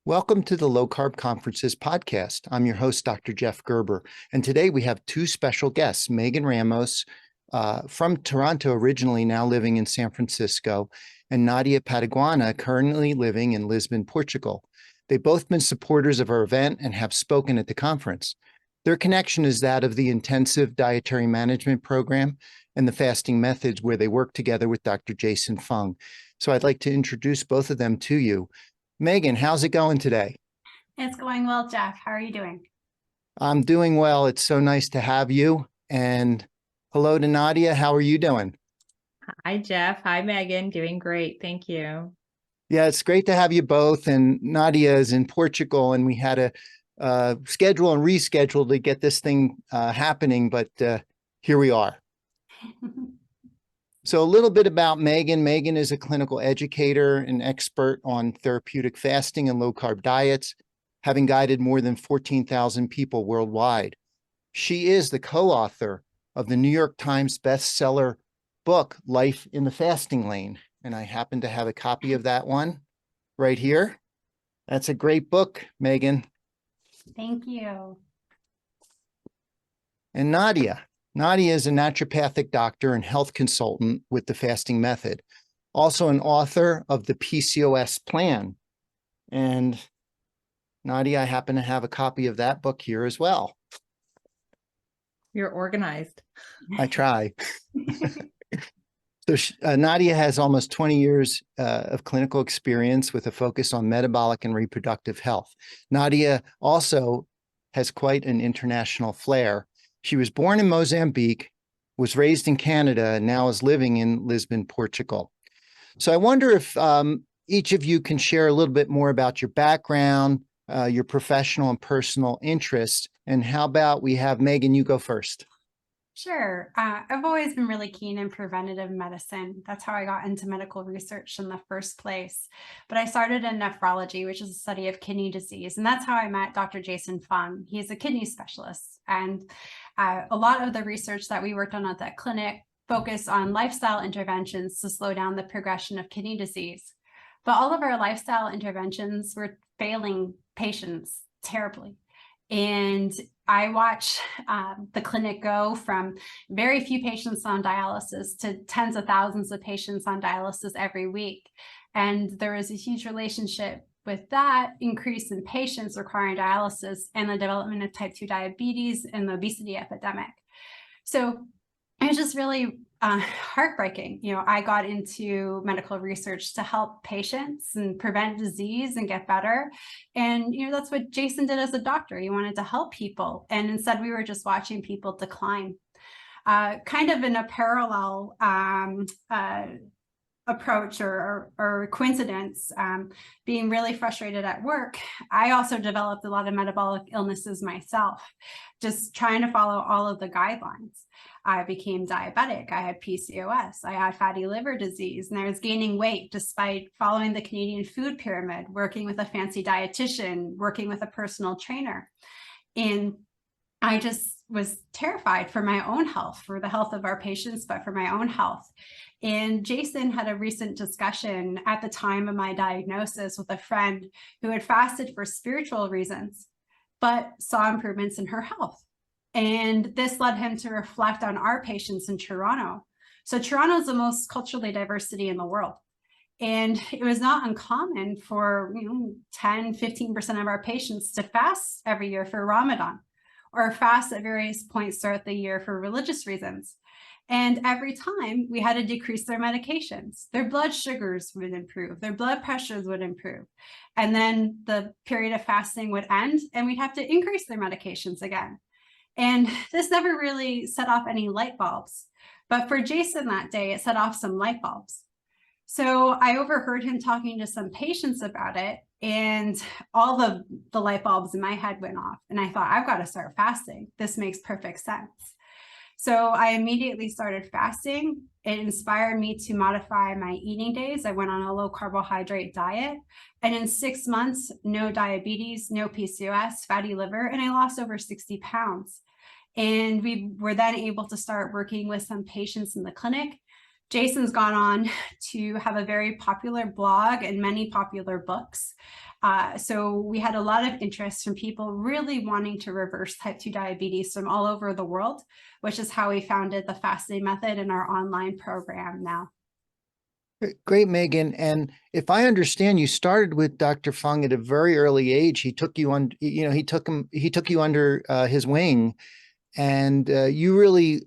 Welcome to the Low Carb Conferences podcast. I'm your host, Dr. Jeff Gerber, and today we have two special guests, Megan Ramos from Toronto originally, now living in San Francisco, and Nadia Pataguana, currently living in Lisbon, Portugal. They've both been supporters of our event and have spoken at the conference. Their connection is that of the intensive dietary management program and the fasting methods where they work together with Dr. Jason Fung. So I'd like to introduce both of them to you. Megan, how's it going today? It's going well, Jeff. How are you doing? I'm doing well. It's so nice to have you. And hello to Nadia. How are you doing? Hi, Jeff. Hi, Megan. Doing great. Thank you. Yeah, it's great to have you both. And Nadia is in Portugal, and we had to schedule and reschedule to get this thing happening, but here we are. So a little bit about Megan. Megan is a clinical educator and expert on therapeutic fasting and low-carb diets, having guided more than 14,000 people worldwide. She is the co-author of the New York Times Bestseller book, Life in the Fasting Lane. And I happen to have a copy of that one right here. That's a great book, Megan. Thank you. And Nadia. Nadia is a naturopathic doctor and health consultant with the fasting method, also an author of the PCOS Plan. And Nadia, I happen to have a copy of that book here as well. You're organized. I try. So Nadia has almost 20 years of clinical experience with a focus on metabolic and reproductive health. Nadia also has quite an international flair. She was born in Mozambique, was raised in Canada, and now is living in Lisbon, Portugal. So I wonder if each of you can share a little bit more about your background, your professional and personal interests. And how about we have Megan, you go first. Sure. I've always been really keen in preventative medicine. That's how I got into medical research in the first place. But I started in nephrology, which is a study of kidney disease. And that's how I met Dr. Jason Fung. He's a kidney specialist. And a lot of the research that we worked on at that clinic focused on lifestyle interventions to slow down the progression of kidney disease. But all of our lifestyle interventions were failing patients terribly. And I watched the clinic go from very few patients on dialysis to tens of thousands of patients on dialysis every week. And there was a huge relationship with that increase in patients requiring dialysis and the development of type 2 diabetes and the obesity epidemic. So it was just really heartbreaking. You know, I got into medical research to help patients and prevent disease and get better. And, you know, that's what Jason did as a doctor. He wanted to help people. And instead, we were just watching people decline. Kind of in a parallel approach or coincidence, being really frustrated at work, I also developed a lot of metabolic illnesses myself, just trying to follow all of the guidelines. I became diabetic, I had PCOS, I had fatty liver disease, and I was gaining weight despite following the Canadian food pyramid, working with a fancy dietitian, working with a personal trainer. And I just was terrified for my own health, for the health of our patients, but for my own health. And Jason had a recent discussion at the time of my diagnosis with a friend who had fasted for spiritual reasons, but saw improvements in her health. And this led him to reflect on our patients in Toronto. So Toronto is the most culturally diverse city in the world. And it was not uncommon for 10, 15% of our patients to fast every year for Ramadan, or fast at various points throughout the year for religious reasons. And every time we had to decrease their medications, their blood sugars would improve, their blood pressures would improve. And then the period of fasting would end and we'd have to increase their medications again. And this never really set off any light bulbs. But for Jason that day, it set off some light bulbs. So I overheard him talking to some patients about it, and all the light bulbs in my head went off. And I thought, I've got to start fasting. This makes perfect sense. So I immediately started fasting. It inspired me to modify my eating days. I went on a low carbohydrate diet. And in 6 months, no diabetes, no PCOS, fatty liver, and I lost over 60 pounds. And we were then able to start working with some patients in the clinic Jason's gone on to have a very popular blog and many popular books. So we had a lot of interest from people really wanting to reverse type 2 diabetes from all over the world, which is how we founded the fasting method in our online program now. Great, Megan. And if I understand, you started with Dr. Fung at a very early age. He took you on, he took you under his wing, and you really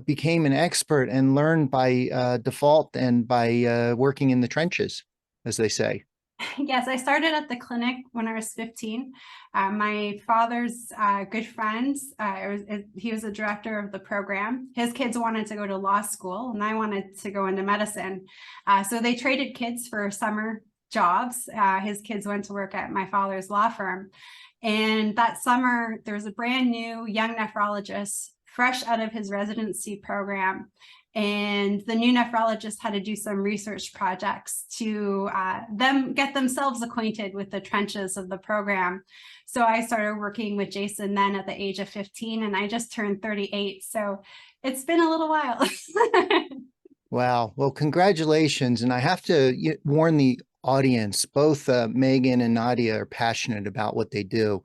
became an expert and learned by default and by working in the trenches, as they say. Yes, I started at the clinic when I was 15. My father's good friend, he was the director of the program. His kids wanted to go to law school and I wanted to go into medicine. So they traded kids for summer jobs. His kids went to work at my father's law firm. And that summer, there was a brand new young nephrologist fresh out of his residency program. And the new nephrologist had to do some research projects to get themselves acquainted with the trenches of the program. So I started working with Jason then at the age of 15, and I just turned 38. So it's been a little while. Wow. Well, congratulations. And I have to warn the audience, both Megan and Nadia are passionate about what they do.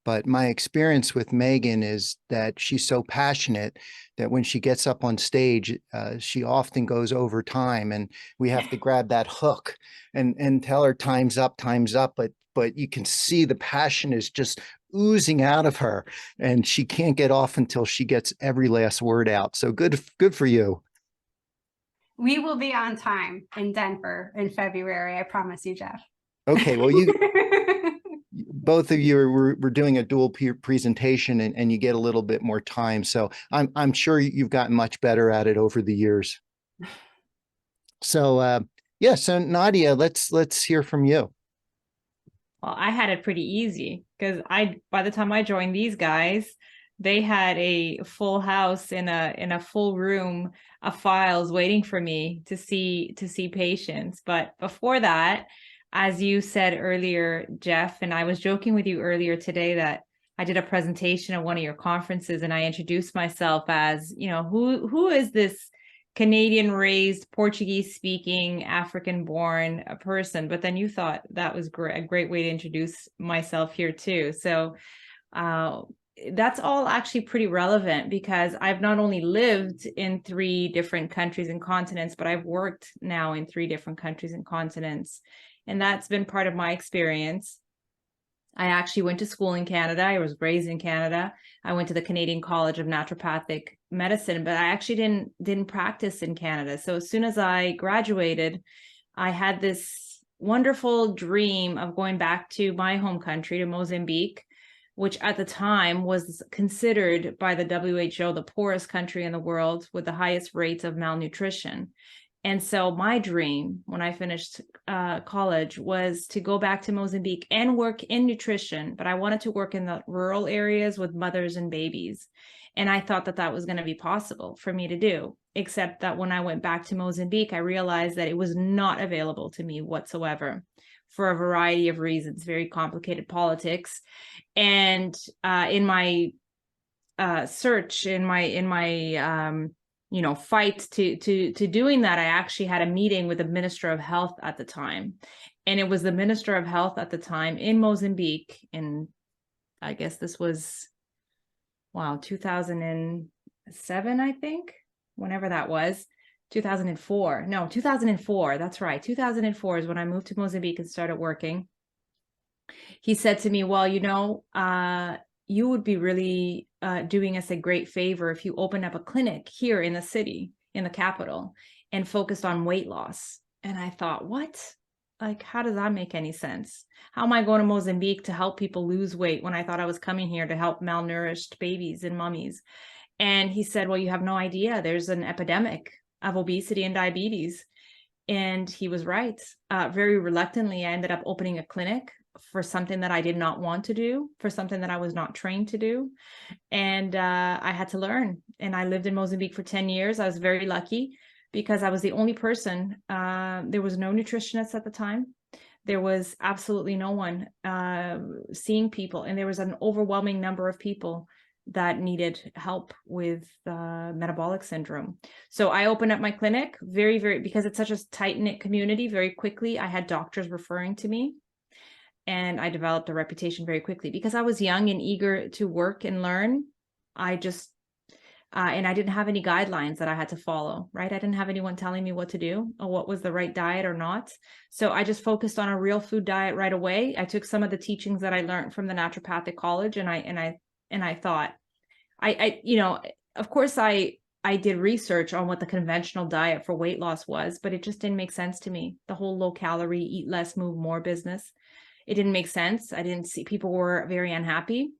But my experience with Megan is that she's so passionate that when she gets up on stage, she often goes over time, and we have to grab that hook and tell her time's up. But you can see the passion is just oozing out of her, and she can't get off until she gets every last word out. So good for you. We will be on time in Denver in February. I promise you, Jeff. Okay, well, both of you were doing a dual presentation, and you get a little bit more time. So I'm sure you've gotten much better at it over the years. So yeah, so Nadia, let's hear from you. Well, I had it pretty easy because by the time I joined these guys, they had a full house in a full room of files waiting for me to see patients. But before that, as you said earlier, Jeff, and I was joking with you earlier today that I did a presentation at one of your conferences and I introduced myself as, who is this Canadian-raised, Portuguese-speaking, African-born person? But then you thought that was a great way to introduce myself here too. So that's all actually pretty relevant because I've not only lived in 3 different countries and continents, but I've worked now in 3 different countries and continents. And that's been part of my experience. I actually went to school in Canada. I was raised in Canada. I went to the Canadian College of Naturopathic Medicine, but I actually didn't practice in Canada. So as soon as I graduated, I had this wonderful dream of going back to my home country, to Mozambique, which at the time was considered by the WHO the poorest country in the world with the highest rates of malnutrition. And so my dream when I finished college was to go back to Mozambique and work in nutrition, but I wanted to work in the rural areas with mothers and babies. And I thought that was going to be possible for me to do, except that when I went back to Mozambique, I realized that it was not available to me whatsoever for a variety of reasons, very complicated politics. And in my search, in my fight to doing that, I actually had a meeting with the Minister of Health at the time. And it was the Minister of Health at the time in Mozambique. And I guess this was, 2007, I think, whenever that was. 2004. No, 2004. That's right. 2004 is when I moved to Mozambique and started working. He said to me, well, you would be really doing us a great favor if you open up a clinic here in the city, in the capital, and focused on weight loss. And I thought, what? Like, how does that make any sense? How am I going to Mozambique to help people lose weight when I thought I was coming here to help malnourished babies and mummies? And he said, well, you have no idea. There's an epidemic of obesity and diabetes. And he was right. Very reluctantly, I ended up opening a clinic for something that I did not want to do, for something that I was not trained to do. And I had to learn. And I lived in Mozambique for 10 years. I was very lucky because I was the only person. There was no nutritionist at the time. There was absolutely no one seeing people. And there was an overwhelming number of people that needed help with metabolic syndrome. So I opened up my clinic because it's such a tight-knit community. Very quickly, I had doctors referring to me, and I developed a reputation very quickly because I was young and eager to work and learn. And I didn't have any guidelines that I had to follow, right? I didn't have anyone telling me what to do or what was the right diet or not. So I just focused on a real food diet right away. I took some of the teachings that I learned from the naturopathic college, and I thought, of course I did research on what the conventional diet for weight loss was, but it just didn't make sense to me. The whole low calorie, eat less, move more business. It didn't make sense. I didn't see, people were very unhappy.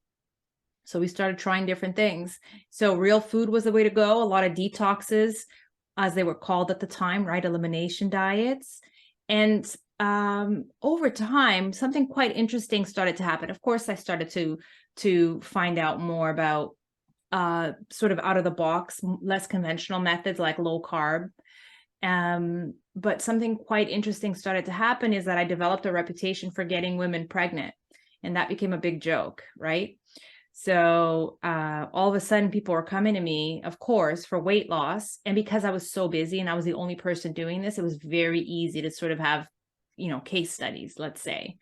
So we started trying different things. So real food was the way to go. A lot of detoxes, as they were called at the time, right? Elimination diets. And over time, something quite interesting started to happen. Of course, I started to find out more about sort of out of the box, less conventional methods like low carb. But something quite interesting started to happen is that I developed a reputation for getting women pregnant. And that became a big joke, right? So all of a sudden people were coming to me, of course, for weight loss. And because I was so busy and I was the only person doing this, it was very easy to sort of have, case studies, let's say.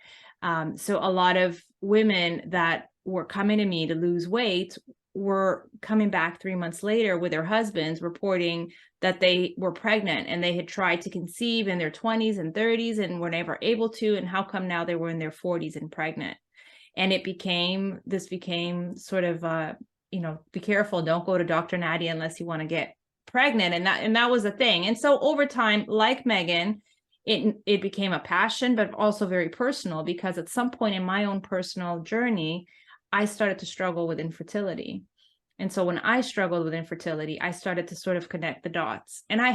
So a lot of women that were coming to me to lose weight were coming back 3 months later with their husbands reporting that they were pregnant and they had tried to conceive in their 20s and 30s and were never able to. And how come now they were in their 40s and pregnant? And this became sort of, be careful, don't go to Dr. Nadia unless you want to get pregnant. And that was a thing. And so over time, like Megan, it became a passion, but also very personal, because at some point in my own personal journey, I started to struggle with infertility. And so when I struggled with infertility, I started to sort of connect the dots. And I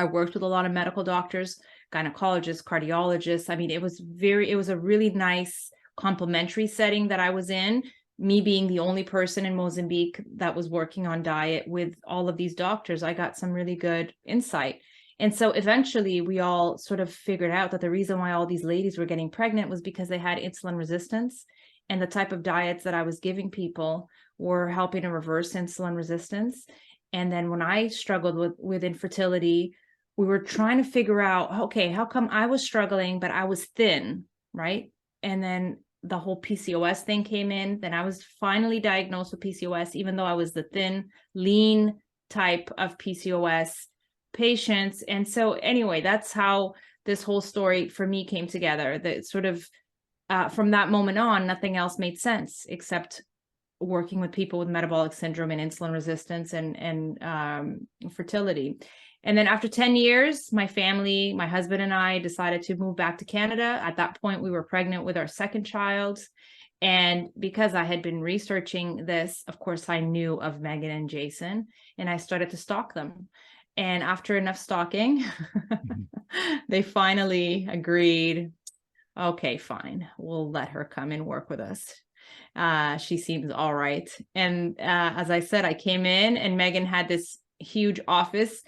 worked with a lot of medical doctors, gynecologists, cardiologists. I mean, it was a really nice complementary setting that I was in, me being the only person in Mozambique that was working on diet with all of these doctors. I got some really good insight. And so eventually we all sort of figured out that the reason why all these ladies were getting pregnant was because they had insulin resistance, and the type of diets that I was giving people were helping to reverse insulin resistance. And then when I struggled with infertility, we were trying to figure out, okay, how come I was struggling, but I was thin, right? And then the whole PCOS thing came in. Then I was finally diagnosed with PCOS, even though I was the thin, lean type of PCOS patients. And so anyway, that's how this whole story for me came together. That sort of, from that moment on, nothing else made sense except working with people with metabolic syndrome and insulin resistance and fertility. And then after 10 years, my family, my husband and I decided to move back to Canada. At that point, we were pregnant with our second child. And because I had been researching this, of course, I knew of Megan and Jason, and I started to stalk them. And after enough stalking, they finally agreed, okay, fine, we'll let her come and work with us. She seems all right. And as I said, I came in and Megan had this huge office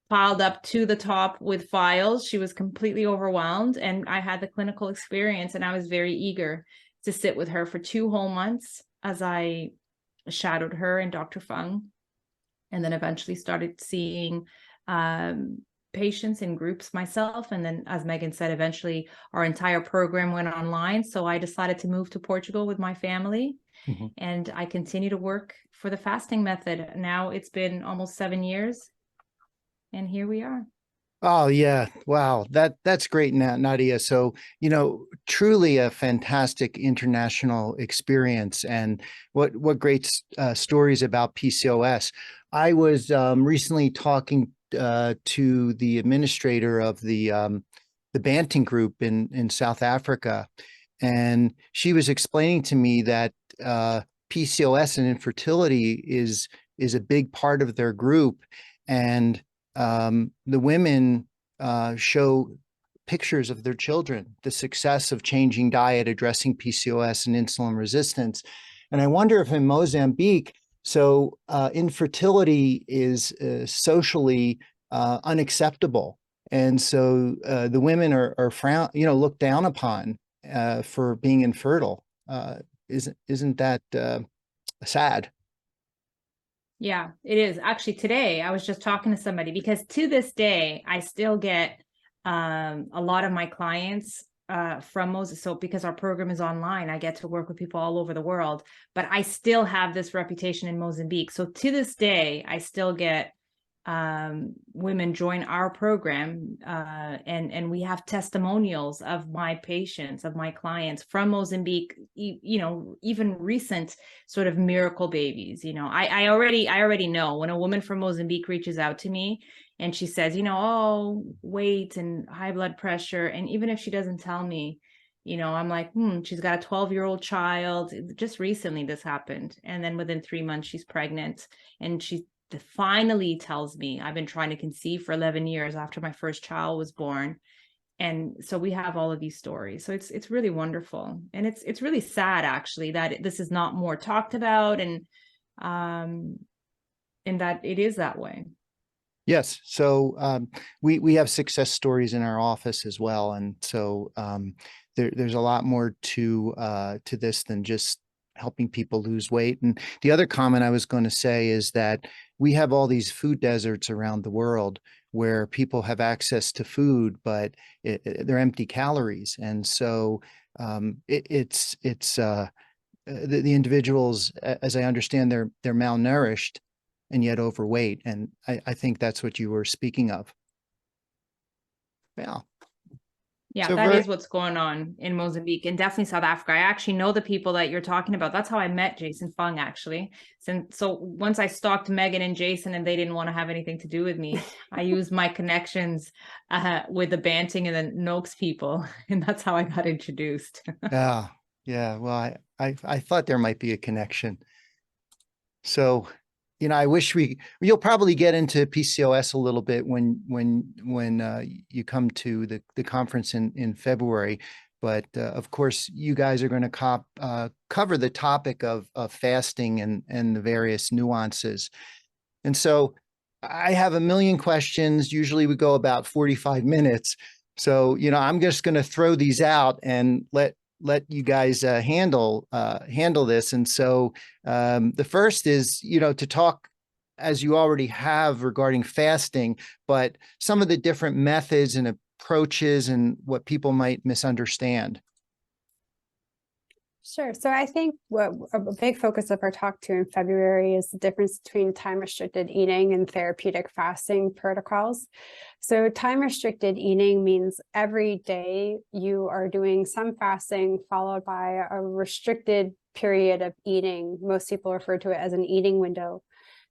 piled up to the top with files. She was completely overwhelmed, and I had the clinical experience, and I was very eager to sit with her for 2 whole months as I shadowed her and Dr. Fung, and then eventually started seeing patients in groups myself. And then, as Megan said, eventually our entire program went online. So I decided to move to Portugal with my family. Mm-hmm. And I continue to work for the fasting method. Now it's been almost 7 years. And here we are. Oh, yeah. Wow. That's great, Nadia. So, truly a fantastic international experience, and what great stories about PCOS. I was recently talking to the administrator of the Banting Group in South Africa, and she was explaining to me that PCOS and infertility is a big part of their group, and the women show pictures of their children, the success of changing diet, addressing PCOS and insulin resistance. And I wonder if in Mozambique, so infertility is socially unacceptable. And so the women are looked down upon for being infertile. isn't that sad? Yeah, it is. Actually, today I was just talking to somebody because to this day, I still get a lot of my clients from Moses. So because our program is online, I get to work with people all over the world, but I still have this reputation in Mozambique. So to this day, I still get women join our program, and we have testimonials of my patients, of my clients from Mozambique, even recent sort of miracle babies. I already know when a woman from Mozambique reaches out to me and she says, oh, weight and high blood pressure, and even if she doesn't tell me, I'm like, she's got a 12-year-old child. Just recently this happened, and then within 3 months she's pregnant, and she finally tells me, I've been trying to conceive for 11 years after my first child was born. And so we have all of these stories. So it's really wonderful. And it's really sad, actually, that this is not more talked about, and that it is that way. Yes. So we have success stories in our office as well. And so there's a lot more to this than just helping people lose weight. And the other comment I was going to say is that we have all these food deserts around the world where people have access to food, but they're empty calories. And so the individuals, as I understand, they're malnourished and yet overweight. And I think that's what you were speaking of. Yeah. Yeah, So that is what's going on in Mozambique, and definitely South Africa. I actually know the people that you're talking about. That's how I met Jason Fung, actually. So once I stalked Megan and Jason and they didn't want to have anything to do with me, I used my connections with the Banting and the Noakes people, and that's how I got introduced. Yeah. Yeah. Well, I thought there might be a connection. So, I wish you'll probably get into PCOS a little bit when you come to the conference in February. But of course, you guys are going to cover the topic of fasting and the various nuances. And so I have a million questions. Usually we go about 45 minutes. So, I'm just going to throw these out and let you guys handle this. And so the first is, to talk, as you already have, regarding fasting, but some of the different methods and approaches and what people might misunderstand. Sure. So I think what a big focus of our talk too in February is the difference between time-restricted eating and therapeutic fasting protocols. So time-restricted eating means every day you are doing some fasting followed by a restricted period of eating. Most people refer to it as an eating window.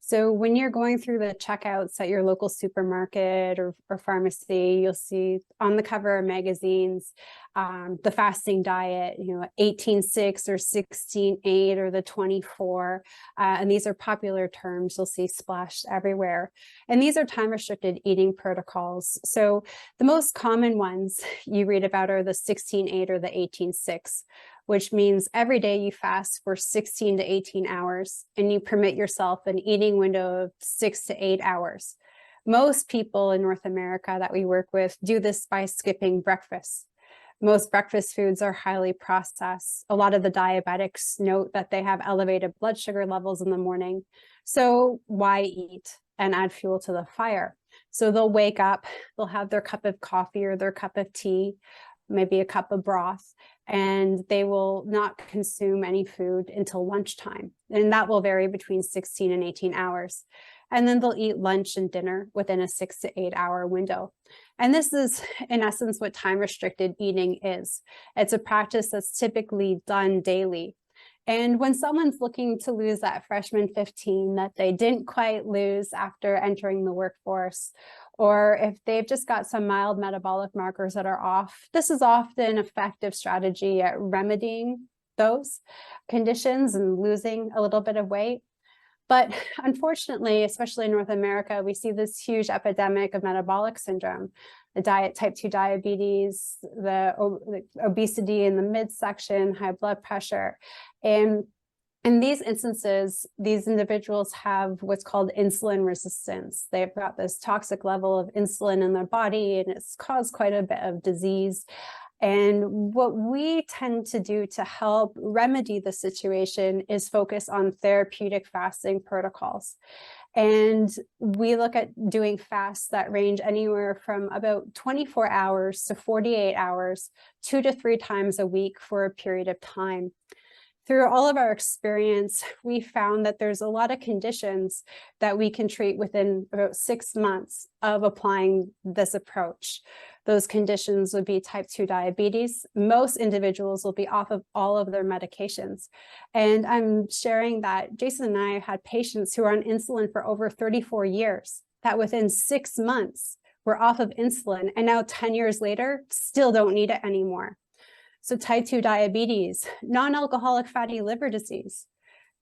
So when you're going through the checkouts at your local supermarket or pharmacy, you'll see on the cover of magazines, the fasting diet, 18-6 or 16-8 or the 24. And these are popular terms you'll see splashed everywhere. And these are time-restricted eating protocols. So the most common ones you read about are the 16-8 or the 18-6. Which means every day you fast for 16 to 18 hours and you permit yourself an eating window of 6 to 8 hours. Most people in North America that we work with do this by skipping breakfast. Most breakfast foods are highly processed. A lot of the diabetics note that they have elevated blood sugar levels in the morning. So why eat and add fuel to the fire? So they'll wake up, they'll have their cup of coffee or their cup of tea, maybe a cup of broth, and they will not consume any food until lunchtime. And that will vary between 16 and 18 hours. And then they'll eat lunch and dinner within a 6 to 8 hour window. And this is, in essence, what time-restricted eating is. It's a practice that's typically done daily. And when someone's looking to lose that freshman 15 that they didn't quite lose after entering the workforce, or if they've just got some mild metabolic markers that are off, this is often an effective strategy at remedying those conditions and losing a little bit of weight. But unfortunately, especially in North America, we see this huge epidemic of metabolic syndrome, the type 2 diabetes, the obesity in the midsection, high blood pressure. And in these instances, these individuals have what's called insulin resistance. They've got this toxic level of insulin in their body, and it's caused quite a bit of disease. And what we tend to do to help remedy the situation is focus on therapeutic fasting protocols. And we look at doing fasts that range anywhere from about 24 hours to 48 hours, 2 to 3 times a week for a period of time. Through all of our experience, we found that there's a lot of conditions that we can treat within about 6 months of applying this approach. Those conditions would be type 2 diabetes. Most individuals will be off of all of their medications. And I'm sharing that Jason and I had patients who are on insulin for over 34 years, that within 6 months were off of insulin, and now 10 years later, still don't need it anymore. So type 2 diabetes, non-alcoholic fatty liver disease,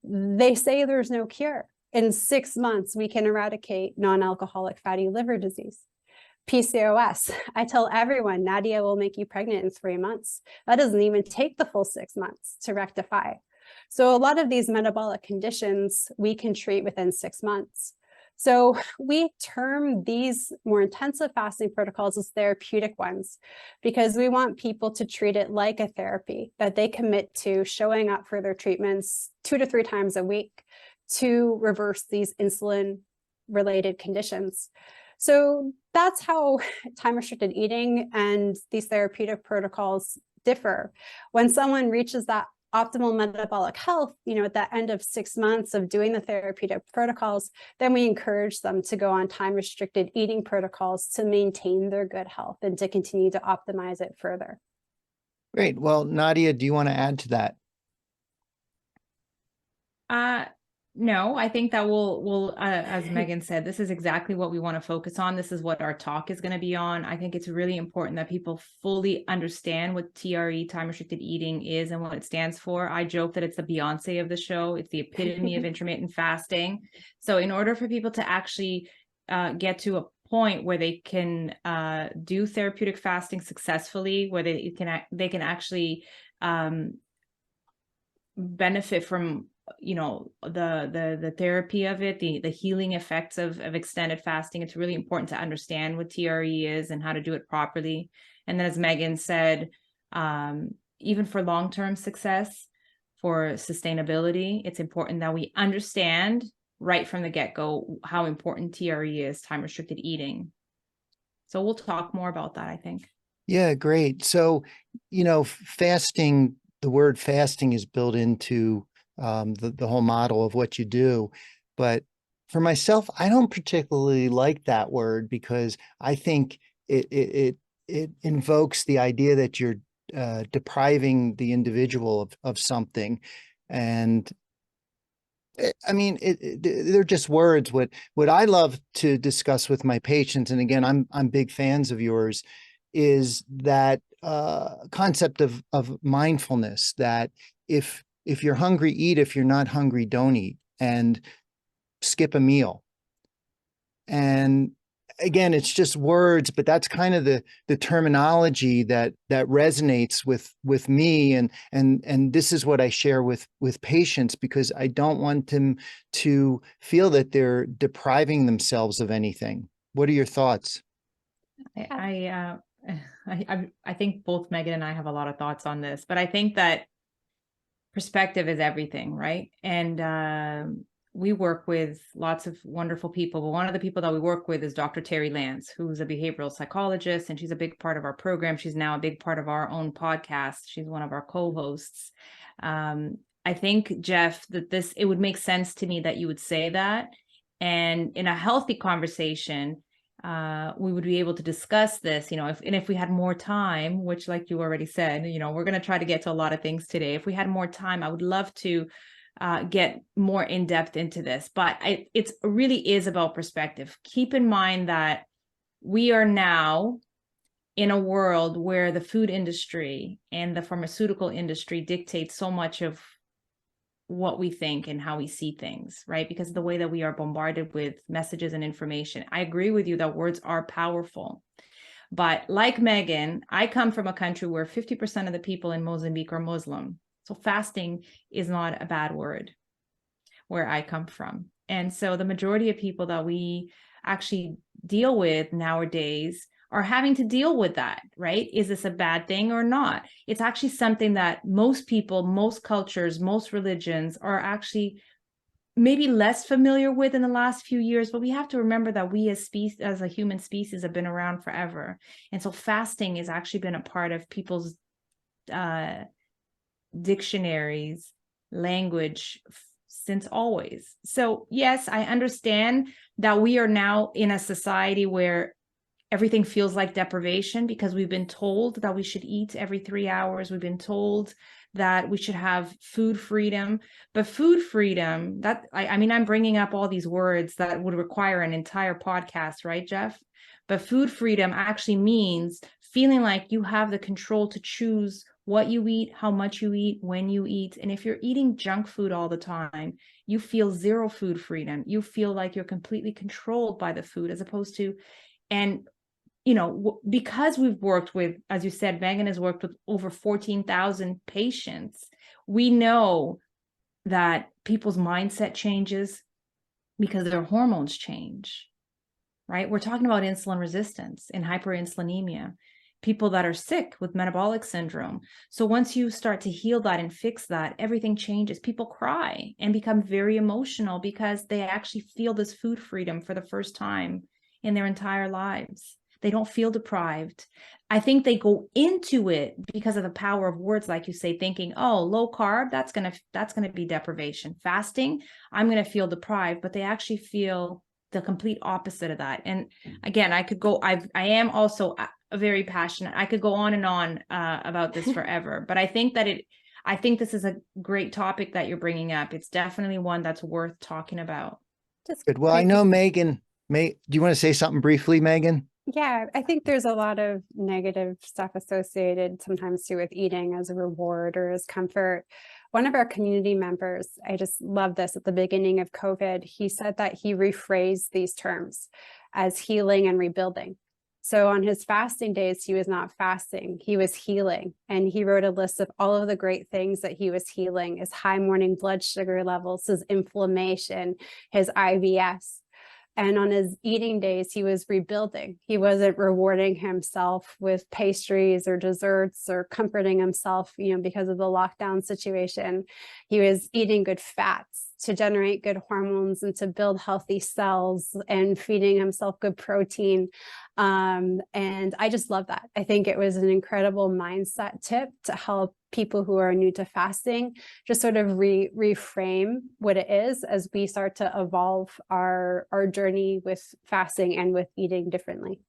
they say there's no cure. In 6 months, we can eradicate non-alcoholic fatty liver disease. PCOS, I tell everyone, Nadia will make you pregnant in 3 months. That doesn't even take the full 6 months to rectify. So a lot of these metabolic conditions we can treat within 6 months. So we term these more intensive fasting protocols as therapeutic ones, because we want people to treat it like a therapy, that they commit to showing up for their treatments 2 to 3 times a week to reverse these insulin-related conditions. So that's how time-restricted eating and these therapeutic protocols differ. When someone reaches that optimal metabolic health, at the end of 6 months of doing the therapeutic protocols, then we encourage them to go on time-restricted eating protocols to maintain their good health and to continue to optimize it further. Great. Well, Nadia, do you want to add to that? No, I think that we'll as Megan said, this is exactly what we want to focus on. This is what our talk is going to be on. I think it's really important that people fully understand what TRE, time restricted eating, is and what it stands for. I joke that it's the Beyonce of the show. It's the epitome of intermittent fasting. So in order for people to actually get to a point where they can do therapeutic fasting successfully, where they can actually benefit from the therapy of it, the healing effects of extended fasting, it's really important to understand what TRE is and how to do it properly. And then, as Megan said, even for long-term success, for sustainability, it's important that we understand right from the get-go how important TRE is, time-restricted eating. So we'll talk more about that, I think. Yeah, great. So, fasting, the word fasting is built into the whole model of what you do. But for myself, I don't particularly like that word, because I think it invokes the idea that you're depriving the individual of something. And I mean, they're just words. What I love to discuss with my patients, and again, I'm big fans of yours, is that concept of mindfulness, that if you're hungry, eat. If you're not hungry, don't eat, and skip a meal. And again, it's just words, but that's kind of the terminology that resonates with me. And this is what I share with patients, because I don't want them to feel that they're depriving themselves of anything. What are your thoughts? I think both Megan and I have a lot of thoughts on this, but I think that perspective is everything, right? And we work with lots of wonderful people, but one of the people that we work with is Dr. Terry Lance, who's a behavioral psychologist, and she's a big part of our program. She's now a big part of our own podcast. She's one of our co-hosts. I think, Jeff, that it would make sense to me that you would say that. And in a healthy conversation, we would be able to discuss this, if we had more time, which, like you already said, we're going to try to get to a lot of things today. If we had more time, I would love to get more in depth into this, but it really is about perspective. Keep in mind that we are now in a world where the food industry and the pharmaceutical industry dictates so much of what we think and how we see things, right? Because of the way that we are bombarded with messages and information. I agree with you that words are powerful. But like Megan, I come from a country where 50% of the people in Mozambique are Muslim. So fasting is not a bad word where I come from. And so the majority of people that we actually deal with nowadays are having to deal with that, right? Is this a bad thing or not? It's actually something that most people, most cultures, most religions are actually maybe less familiar with in the last few years, but we have to remember that we as a human species have been around forever. And so fasting has actually been a part of people's dictionaries, language since always. So yes, I understand that we are now in a society where everything feels like deprivation because we've been told that we should eat every 3 hours. We've been told that we should have food freedom, but food freedom, that I mean, I'm bringing up all these words that would require an entire podcast, right, Jeff? But food freedom actually means feeling like you have the control to choose what you eat, how much you eat, when you eat. And if you're eating junk food all the time, you feel zero food freedom. You feel like you're completely controlled by the food, as opposed to, and you know, because we've worked with, as you said, Megan has worked with over 14,000 patients. We know that people's mindset changes because their hormones change, right? We're talking about insulin resistance and hyperinsulinemia, people that are sick with metabolic syndrome. So once you start to heal that and fix that, everything changes. People cry and become very emotional because they actually feel this food freedom for the first time in their entire lives. They don't feel deprived. I think they go into it because of the power of words, like you say, thinking, oh, low carb, that's gonna be deprivation. Fasting, I'm gonna feel deprived, but they actually feel the complete opposite of that. And again, I am also very passionate. I could go on and on about this forever, but I think this is a great topic that you're bringing up. It's definitely one that's worth talking about. Good. Well, I know Megan, do you want to say something briefly, Megan? Yeah, I think there's a lot of negative stuff associated sometimes too with eating as a reward or as comfort. One of our community members, I just love this, at the beginning of COVID, he said that he rephrased these terms as healing and rebuilding. So on his fasting days, he was not fasting, he was healing. And he wrote a list of all of the great things that he was healing: his high morning blood sugar levels, his inflammation, his IBS. And on his eating days, he was rebuilding. He wasn't rewarding himself with pastries or desserts or comforting himself, because of the lockdown situation. He was eating good fats to generate good hormones and to build healthy cells, and feeding himself good protein. And I just love that. I think it was an incredible mindset tip to help people who are new to fasting just sort of reframe what it is as we start to evolve our journey with fasting and with eating differently.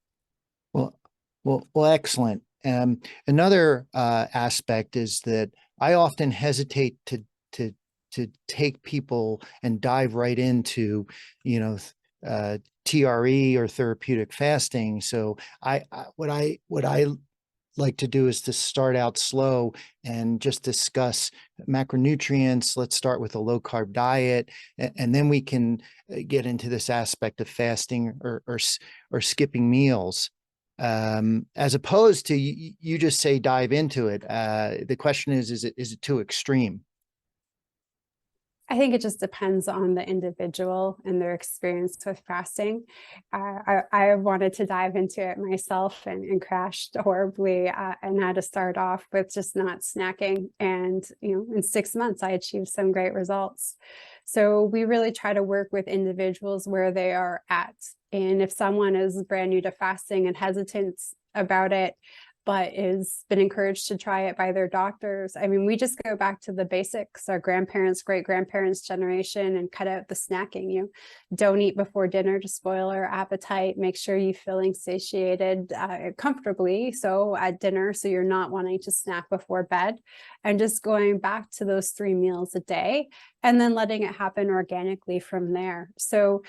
Well, excellent. Another aspect is that I often hesitate to take people and dive right into, TRE or therapeutic fasting. So what I like to do is to start out slow and just discuss macronutrients. Let's start with a low carb diet, and then we can get into this aspect of fasting or skipping meals. As opposed to you just say dive into it. The question is it too extreme? I think it just depends on the individual and their experience with fasting. I wanted to dive into it myself and crashed horribly, and had to start off with just not snacking. And, in 6 months, I achieved some great results. So we really try to work with individuals where they are at. And if someone is brand new to fasting and hesitant about it, but has been encouraged to try it by their doctors. I mean, we just go back to the basics, our grandparents, great-grandparents' generation, and cut out the snacking. You don't eat before dinner to spoil our appetite. Make sure you're feeling satiated comfortably, so at dinner, so you're not wanting to snack before bed. And just going back to those 3 meals a day, and then letting it happen organically from there. So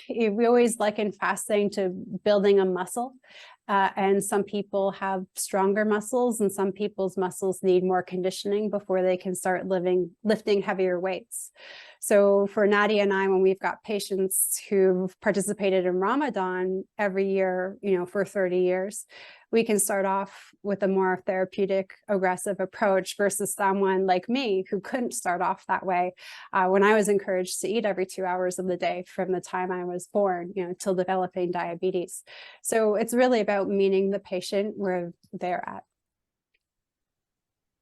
we always liken fasting to building a muscle. And some people have stronger muscles, and some people's muscles need more conditioning before they can start lifting heavier weights. So for Nadia and I, when we've got patients who've participated in Ramadan every year, for 30 years, we can start off with a more therapeutic, aggressive approach versus someone like me who couldn't start off that way when I was encouraged to eat every 2 hours of the day from the time I was born, till developing diabetes. So it's really about meeting the patient where they're at.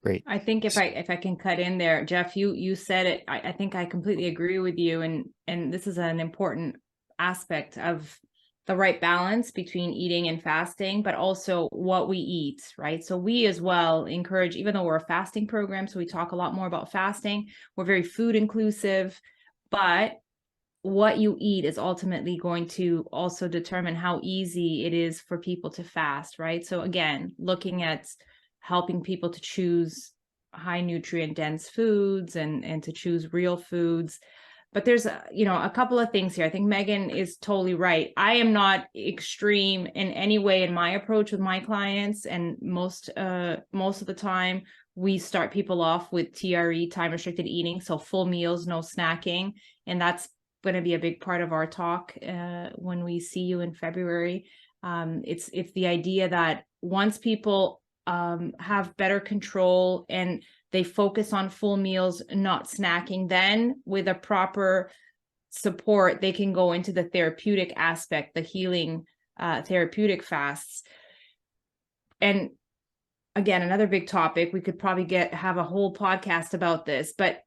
Great. I think if I can cut in there, Jeff, you said it. I think I completely agree with you, and this is an important aspect of the right balance between eating and fasting, but also what we eat, right? So we as well encourage, even though we're a fasting program, so we talk a lot more about fasting, we're very food inclusive, but what you eat is ultimately going to also determine how easy it is for people to fast, right? So again, looking at helping people to choose high nutrient dense foods and to choose real foods. But there's a couple of things here. I think Megan is totally right. I am not extreme in any way in my approach with my clients, and most of the time we start people off with TRE, time restricted eating, so full meals, no snacking, and that's going to be a big part of our talk when we see you in February. It's the idea that once people have better control and they focus on full meals, not snacking, then with a proper support, they can go into the therapeutic aspect, the healing therapeutic fasts. And again, another big topic, we could probably have a whole podcast about this, but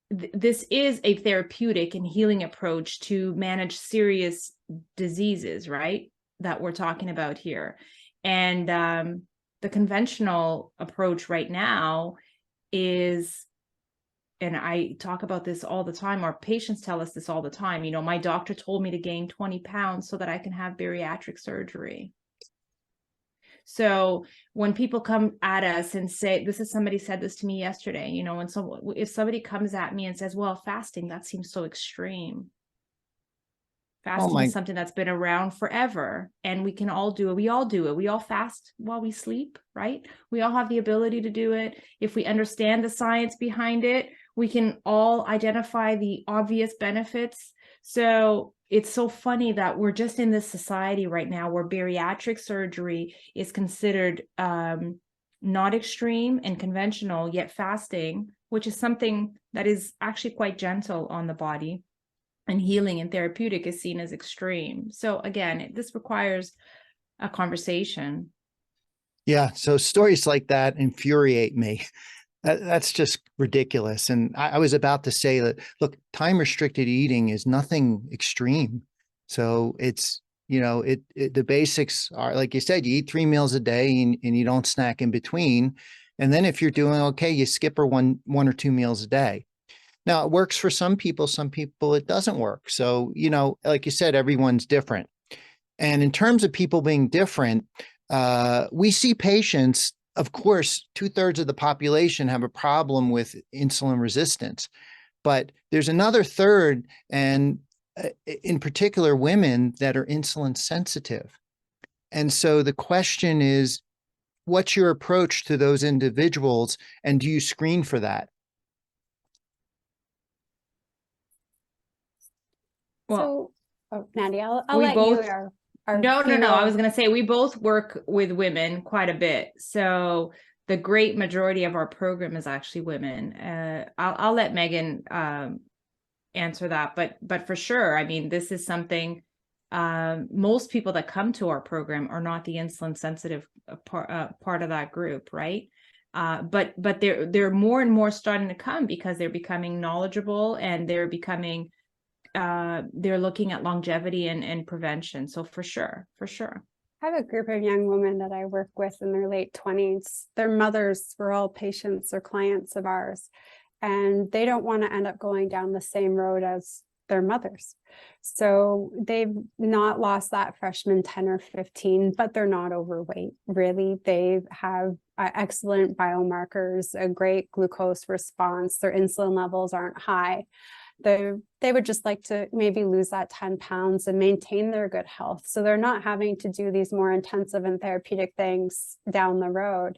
this is a therapeutic and healing approach to manage serious diseases, right? That we're talking about here. And the conventional approach right now is, and I talk about this all the time, our patients tell us this all the time, my doctor told me to gain 20 pounds so that I can have bariatric surgery. So when people come at us and say, somebody said this to me yesterday, if somebody comes at me and says, well, fasting, that seems so extreme. Fasting is something that's been around forever, and we can all do it. We all do it. We all fast while we sleep, right? We all have the ability to do it. If we understand the science behind it, we can all identify the obvious benefits. So it's so funny that we're just in this society right now where bariatric surgery is considered not extreme and conventional, yet fasting, which is something that is actually quite gentle on the body, and healing and therapeutic is seen as extreme. So again, this requires a conversation. Yeah. So stories like that infuriate me. That's just ridiculous. And I was about to say that, look, time restricted eating is nothing extreme. So it's, the basics are, like you said, you eat 3 meals a day and you don't snack in between. And then if you're doing okay, you skip one or 2 meals a day. Now, it works for some people it doesn't work. So, like you said, everyone's different. And in terms of people being different, we see patients, of course, 2/3 of the population have a problem with insulin resistance, but there's another third, and in particular, women that are insulin sensitive. And so the question is, what's your approach to those individuals, and do you screen for that? Well, Nadia, I'll let you. No. I was going to say, we both work with women quite a bit. So the great majority of our program is actually women. I'll let Megan answer that, but for sure, I mean, this is something, most people that come to our program are not the insulin sensitive part of that group, right? But they're more and more starting to come because they're becoming knowledgeable, and they're looking at longevity and prevention. So for sure. I have a group of young women that I work with in their late 20s. Their mothers were all patients or clients of ours, and they don't want to end up going down the same road as their mothers. So they've not lost that freshman 10 or 15, but they're not overweight. Really, they have excellent biomarkers, a great glucose response. Their insulin levels aren't high. They would just like to maybe lose that 10 pounds and maintain their good health. So they're not having to do these more intensive and therapeutic things down the road.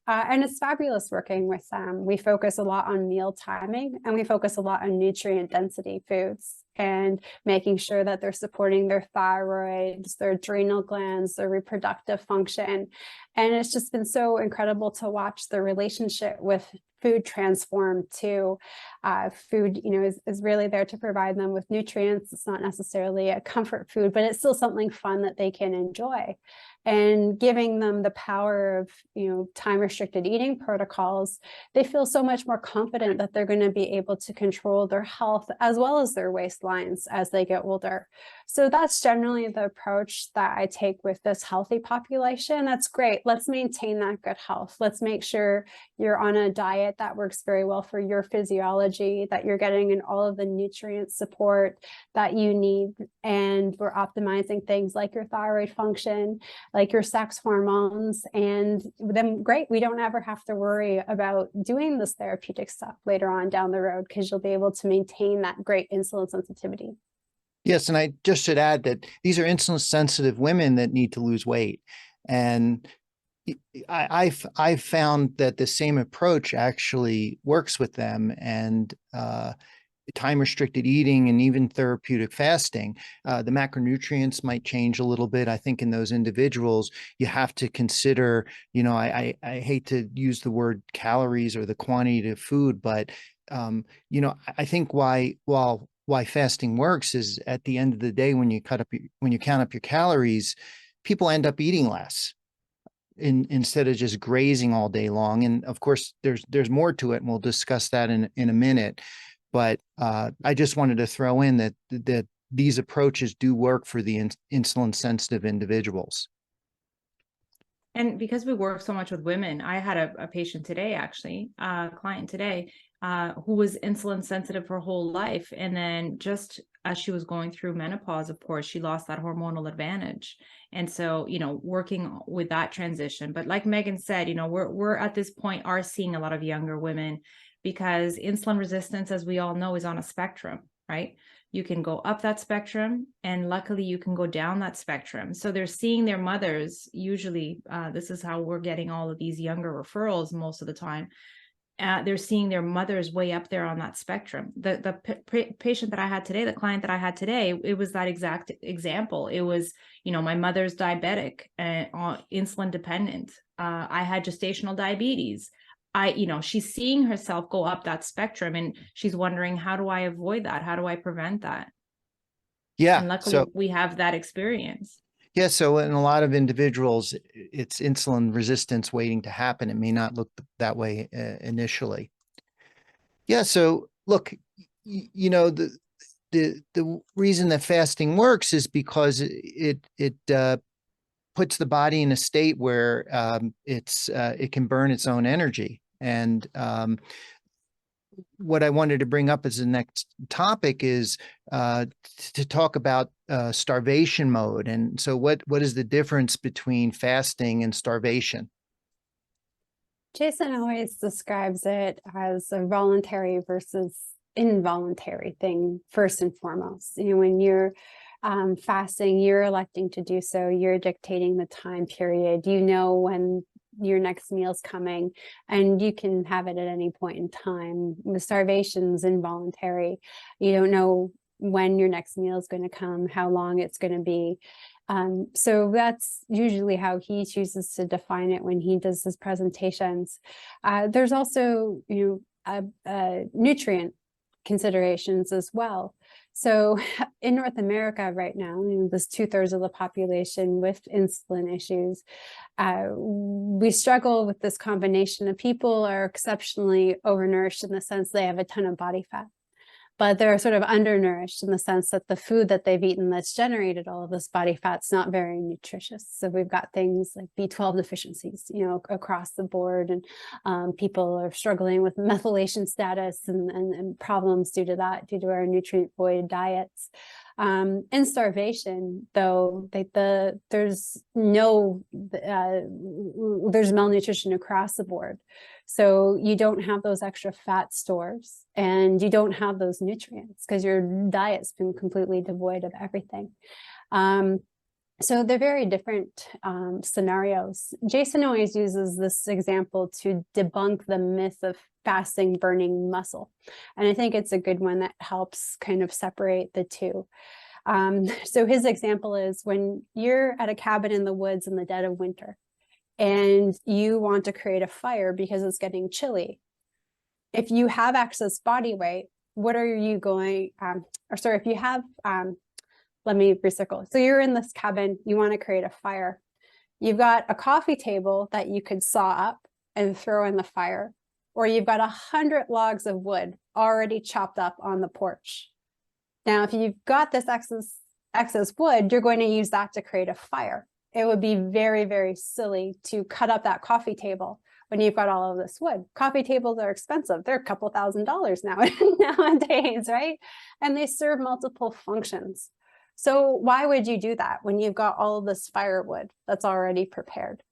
And it's fabulous working with them. We focus a lot on meal timing, and we focus a lot on nutrient density foods. and making sure that they're supporting their thyroids, their adrenal glands, their reproductive function. And it's just been so incredible to watch the relationship with food transform to food, is really there to provide them with nutrients. It's not necessarily a comfort food, but it's still something fun that they can enjoy. And giving them the power of, time restricted eating protocols, they feel so much more confident that they're going to be able to control their health as well as their waistlines as they get older. So that's generally the approach that I take with this healthy population. That's great. Let's maintain that good health. Let's make sure you're on a diet that works very well for your physiology, that you're getting in all of the nutrient support that you need. And we're optimizing things like your thyroid function, like your sex hormones, and then great, we don't ever have to worry about doing this therapeutic stuff later on down the road, because you'll be able to maintain that great insulin sensitivity. Yes, and I just should add that these are insulin sensitive women that need to lose weight. And I've found that the same approach actually works with them, and time restricted eating and even therapeutic fasting. The macronutrients might change a little bit. I think in those individuals, you have to consider, I hate to use the word calories or the quantity of food, but I think why fasting works is at the end of the day, when you count up your calories, people end up eating less instead of just grazing all day long. And of course, there's more to it, and we'll discuss that in a minute. But I just wanted to throw in that these approaches do work for the insulin sensitive individuals. And because we work so much with women, I had a patient today, actually, a client today, who was insulin sensitive her whole life. And then just as she was going through menopause, of course, she lost that hormonal advantage. And so, working with that transition. But like Megan said, we're at this point are seeing a lot of younger women, because insulin resistance, as we all know, is on a spectrum, right? You can go up that spectrum, and luckily you can go down that spectrum. So they're seeing their mothers, usually, this is how we're getting all of these younger referrals most of the time. They're seeing their mothers way up there on that spectrum. The patient that I had today, the client that I had today, it was that exact example. It was, my mother's diabetic and insulin dependent. I had gestational diabetes. She's seeing herself go up that spectrum, and she's wondering, how do I avoid that? How do I prevent that? Yeah. And luckily we have that experience. Yeah. So in a lot of individuals, it's insulin resistance waiting to happen. It may not look that way initially. Yeah. So look, the reason that fasting works is because it puts the body in a state where it can burn its own energy. And what I wanted to bring up as the next topic is to talk about starvation mode. And so what is the difference between fasting and starvation? Jason always describes it as a voluntary versus involuntary thing, first and foremost. When you're fasting, you're electing to do so, you're dictating the time period, when your next meal's coming, and you can have it at any point in time. The starvation's involuntary. You don't know when your next meal is going to come, how long it's going to be. So that's usually how he chooses to define it when he does his presentations. There's also, nutrient considerations as well. So in North America right now, there's 2/3 of the population with insulin issues. We struggle with this combination of people are exceptionally overnourished in the sense they have a ton of body fat, but they're sort of undernourished in the sense that the food that they've eaten that's generated all of this body fat's not very nutritious. So we've got things like B12 deficiencies, across the board, and people are struggling with methylation status and problems due to that, due to our nutrient void diets. In starvation, though, there's malnutrition across the board. So you don't have those extra fat stores, and you don't have those nutrients because your diet's been completely devoid of everything. So they're very different scenarios. Jason always uses this example to debunk the myth of fasting burning muscle. And I think it's a good one that helps kind of separate the two. So his example is when you're at a cabin in the woods in the dead of winter and you want to create a fire because it's getting chilly. If you have excess body weight, what are you going, if you have, let me recircle. So you're in this cabin, you want to create a fire. You've got a coffee table that you could saw up and throw in the fire, or you've got 100 logs of wood already chopped up on the porch. Now, if you've got this excess wood, you're going to use that to create a fire. It would be very, very silly to cut up that coffee table when you've got all of this wood. Coffee tables are expensive. They're a couple $1,000s now nowadays, right? And they serve multiple functions. So why would you do that when you've got all of this firewood that's already prepared?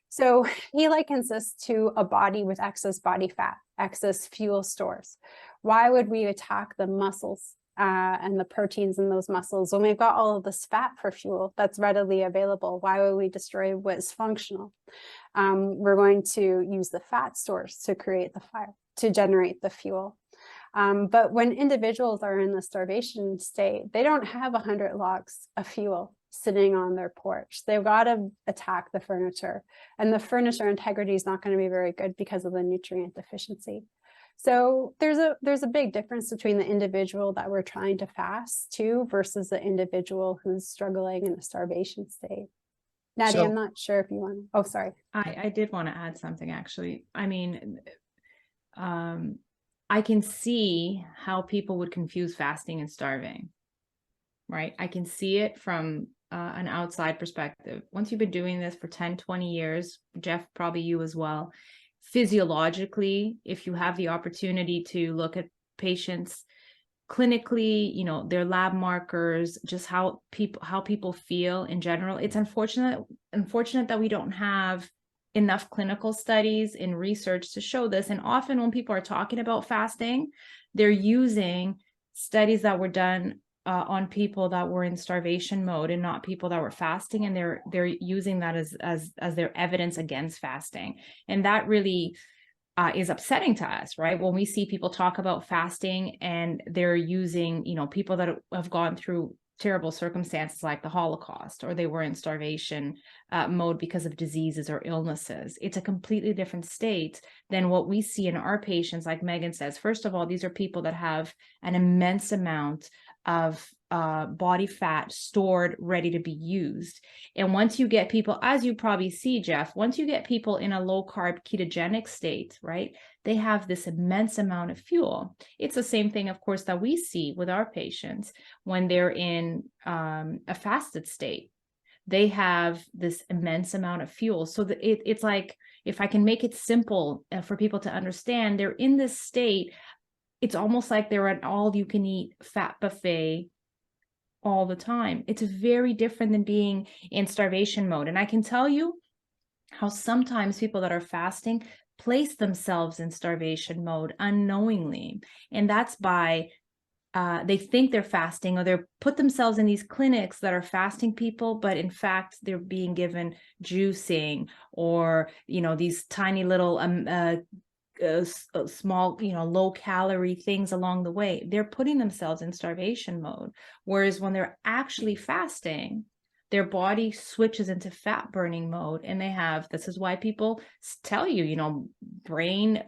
So he likens this to a body with excess body fat, excess fuel stores. Why would we attack the muscles and the proteins in those muscles when we've got all of this fat for fuel that's readily available? Why would we destroy what is functional? We're going to use the fat stores to create the fire, to generate the fuel. But when individuals are in the starvation state, they don't have 100 logs of fuel sitting on their porch. They've got to attack the furniture, and the furniture integrity is not going to be very good because of the nutrient deficiency. So there's a big difference between the individual that we're trying to fast to versus the individual who's struggling in a starvation state. Nadia, I'm not sure if you want to, oh, sorry. I did want to add something, actually. I mean, I can see how people would confuse fasting and starving, right? I can see it from an outside perspective. Once you've been doing this for 10, 20 years, Jeff, probably you as well, physiologically, if you have the opportunity to look at patients clinically, you know, their lab markers, just how people feel in general, it's unfortunate that we don't have enough clinical studies and research to show this. And often when people are talking about fasting, they're using studies that were done on people that were in starvation mode and not people that were fasting, and they're using that as their evidence against fasting. And that really is upsetting to us, right? When we see people talk about fasting and they're using, you know, people that have gone through terrible circumstances like the Holocaust, or they were in starvation mode because of diseases or illnesses. It's a completely different state than what we see in our patients. Like Megan says, first of all, these are people that have an immense amount of body fat stored, ready to be used. And once you get people, as you probably see, Jeff, once you get people in a low carb ketogenic state, right, they have this immense amount of fuel. It's the same thing, of course, that we see with our patients when they're in a fasted state. They have this immense amount of fuel. So it's like, if I can make it simple for people to understand, they're in this state. It's almost like they're an all-you-can-eat fat buffet all the time. It's very different than being in starvation mode. And I can tell you how sometimes people that are fasting place themselves in starvation mode unknowingly. And that's by they think they're fasting, or they're put themselves in these clinics that are fasting people, but in fact, they're being given juicing or, you know, these tiny little small, you know, low calorie things along the way. They're putting themselves in starvation mode. Whereas when they're actually fasting, their body switches into fat burning mode, and they have, this is why people tell you, you know, brain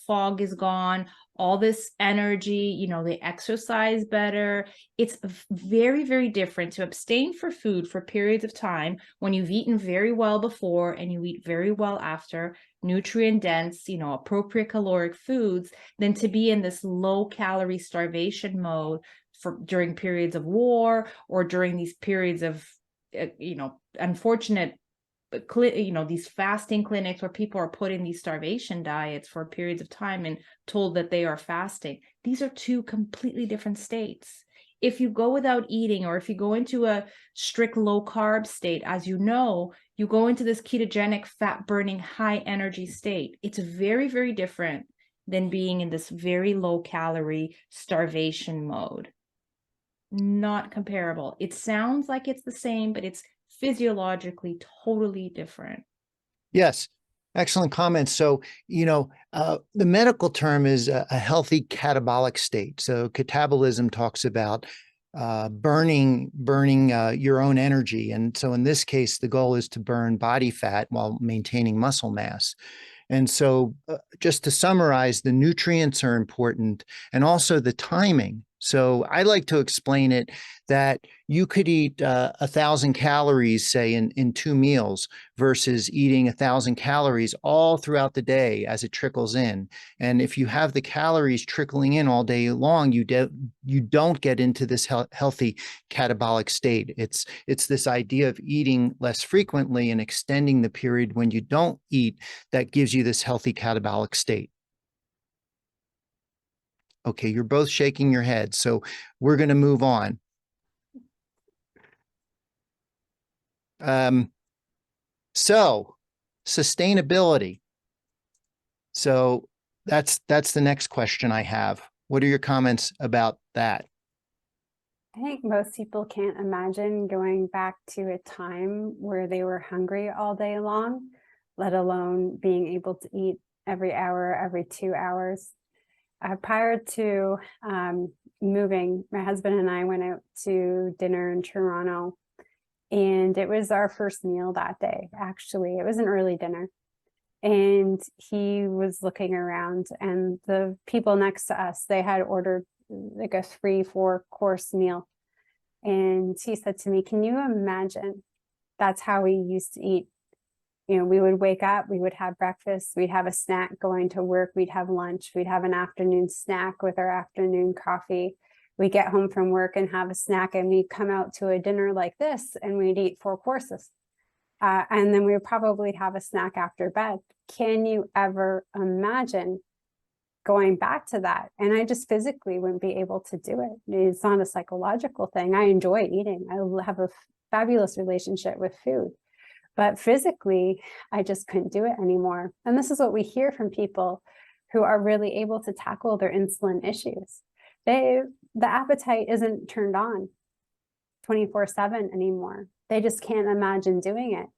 fog is gone, all this energy, you know, they exercise better. It's very, very different to abstain for food for periods of time when you've eaten very well before and you eat very well after, nutrient dense, you know, appropriate caloric foods, than to be in this low calorie starvation mode during periods of war, or during these periods of, you know, unfortunate, you know, these fasting clinics where people are put in these starvation diets for periods of time and told that they are fasting. These are two completely different states. If you go without eating, or if you go into a strict low carb state, as you know, you go into this ketogenic fat burning high energy state. It's very, very different than being in this very low calorie starvation mode. not comparable. It sounds like it's the same, but it's physiologically totally different. Yes. Excellent comments. So, the medical term is a healthy catabolic state. So catabolism talks about burning your own energy. And so in this case, the goal is to burn body fat while maintaining muscle mass. And so just to summarize, the nutrients are important and also the timing. So I like to explain it that you could eat 1,000 calories, say, in 2 meals versus eating 1,000 calories all throughout the day as it trickles in. And if you have the calories trickling in all day long, you don't get into this healthy catabolic state. It's this idea of eating less frequently and extending the period when you don't eat that gives you this healthy catabolic state. Okay, you're both shaking your head, so we're going to move on. So sustainability. So that's the next question I have. What are your comments about that? I think most people can't imagine going back to a time where they were hungry all day long, let alone being able to eat every hour, every 2 hours. Prior to moving, my husband and I went out to dinner in Toronto, and it was our first meal that day. Actually, it was an early dinner, and he was looking around, and the people next to us, they had ordered like a 3-4 course meal. And he said to me, "Can you imagine that's how we used to eat? We would wake up, we would have breakfast, we'd have a snack going to work, we'd have lunch, we'd have an afternoon snack with our afternoon coffee. We'd get home from work and have a snack, and we'd come out to a dinner like this and we'd eat 4 courses. And then we would probably have a snack after bed." Can you ever imagine going back to that? And I just physically wouldn't be able to do it. It's not a psychological thing. I enjoy eating. I have a fabulous relationship with food. But physically, I just couldn't do it anymore. And this is what we hear from people who are really able to tackle their insulin issues. The appetite isn't turned on 24/7 anymore. They just can't imagine doing it.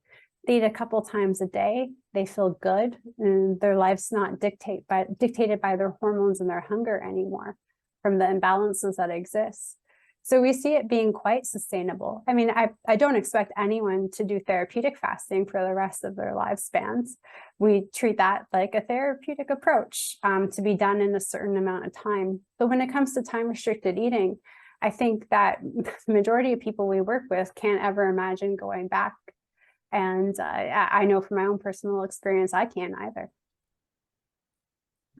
They eat a couple times a day. They feel good, and their life's not dictated by their hormones and their hunger anymore from the imbalances that exist. So we see it being quite sustainable. I mean, I don't expect anyone to do therapeutic fasting for the rest of their lifespans. We treat that like a therapeutic approach to be done in a certain amount of time. But when it comes to time-restricted eating, I think that the majority of people we work with can't ever imagine going back. And I know from my own personal experience, I can't either.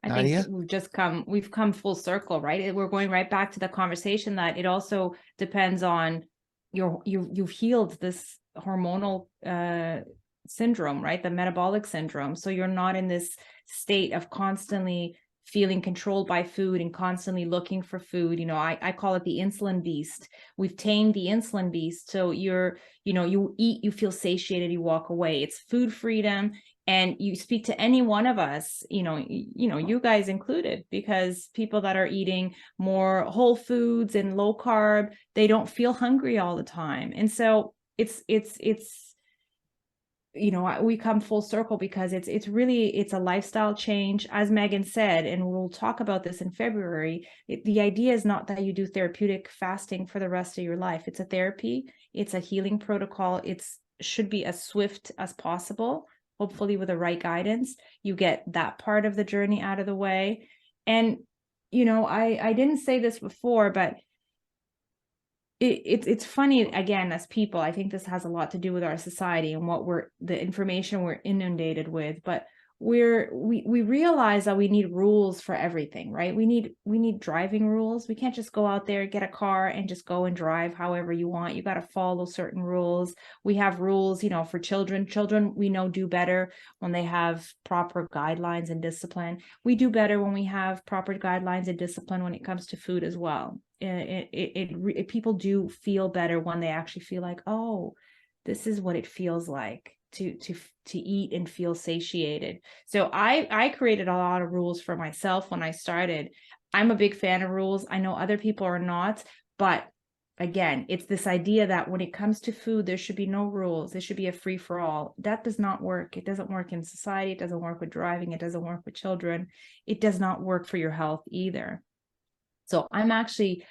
I Nadia? think we've come full circle, right? We're going right back to the conversation that it also depends on you've healed this hormonal syndrome, right? The metabolic syndrome. So you're not in this state of constantly feeling controlled by food and constantly looking for food. I call it the insulin beast. We've tamed the insulin beast. So you eat, you feel satiated, you walk away. It's food freedom. And you speak to any one of us, you guys included, because people that are eating more whole foods and low carb, they don't feel hungry all the time. And so it's we come full circle because it's a lifestyle change, as Megan said, and we'll talk about this in February. The idea is not that you do therapeutic fasting for the rest of your life. It's a therapy. It's a healing protocol. Should be as swift as possible. Hopefully with the right guidance, you get that part of the journey out of the way. And, I didn't say this before, but it's funny, again, as people, I think this has a lot to do with our society and the information we're inundated with, but we realize that we need rules for everything, right? We need driving rules. We can't just go out there, get a car and just go and drive however you want. You got to follow certain rules. We have rules, for children. Children, we know, do better when they have proper guidelines and discipline. We do better when we have proper guidelines and discipline when it comes to food as well. People do feel better when they actually feel like, oh, this is what it feels like to eat and feel satiated. So I created a lot of rules for myself when I started. I'm a big fan of rules. I know other people are not, but again, it's this idea that when it comes to food, there should be no rules. There should be a free for all. That does not work. It doesn't work in society. It doesn't work with driving. It doesn't work with children. It does not work for your health either. So I'm actually